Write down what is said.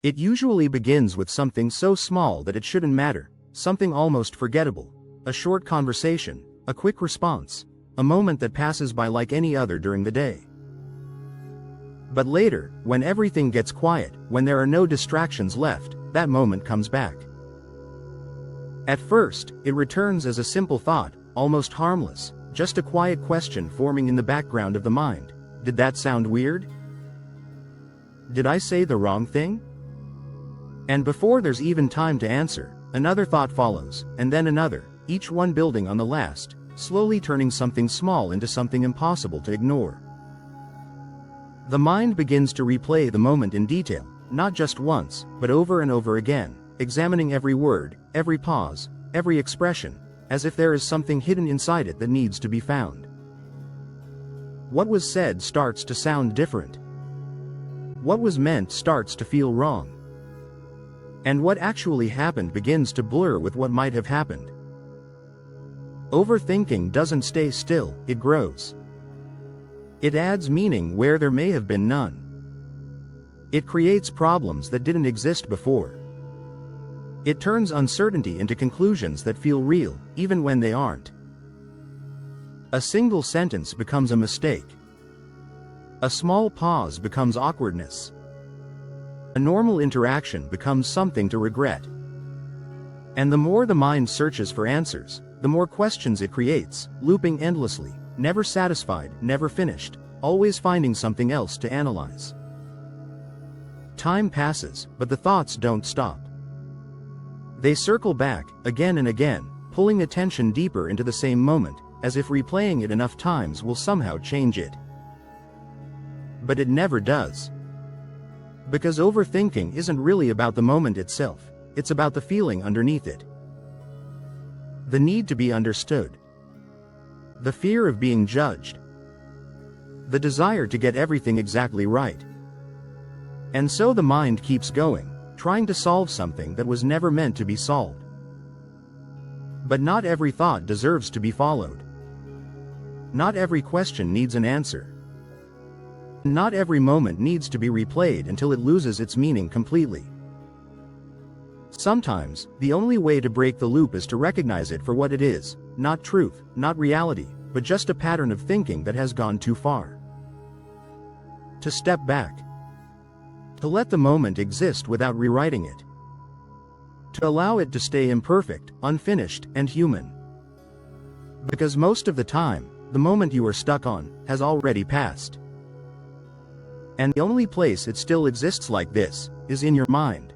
It usually begins with something so small that it shouldn't matter, something almost forgettable, a short conversation, a quick response, a moment that passes by like any other during the day. But later, when everything gets quiet, when there are no distractions left, that moment comes back. At first, it returns as a simple thought, almost harmless, just a quiet question forming in the background of the mind. Did that sound weird? Did I say the wrong thing? And before there's even time to answer, another thought follows, and then another, each one building on the last, slowly turning something small into something impossible to ignore. The mind begins to replay the moment in detail, not just once, but over and over again, examining every word, every pause, every expression, as if there is something hidden inside it that needs to be found. What was said starts to sound different. What was meant starts to feel wrong. And what actually happened begins to blur with what might have happened. Overthinking doesn't stay still, it grows. It adds meaning where there may have been none. It creates problems that didn't exist before. It turns uncertainty into conclusions that feel real, even when they aren't. A single sentence becomes a mistake. A small pause becomes awkwardness. A normal interaction becomes something to regret. And the more the mind searches for answers, the more questions it creates, looping endlessly, never satisfied, never finished, always finding something else to analyze. Time passes, but the thoughts don't stop. They circle back, again and again, pulling attention deeper into the same moment, as if replaying it enough times will somehow change it. But it never does. Because overthinking isn't really about the moment itself, it's about the feeling underneath it. The need to be understood. The fear of being judged. The desire to get everything exactly right. And so the mind keeps going, trying to solve something that was never meant to be solved. But not every thought deserves to be followed. Not every question needs an answer. Not every moment needs to be replayed until it loses its meaning completely. Sometimes, the only way to break the loop is to recognize it for what it is, not truth, not reality, but just a pattern of thinking that has gone too far. To step back. To let the moment exist without rewriting it. To allow it to stay imperfect, unfinished, and human. Because most of the time, the moment you are stuck on has already passed. And the only place it still exists like this is in your mind.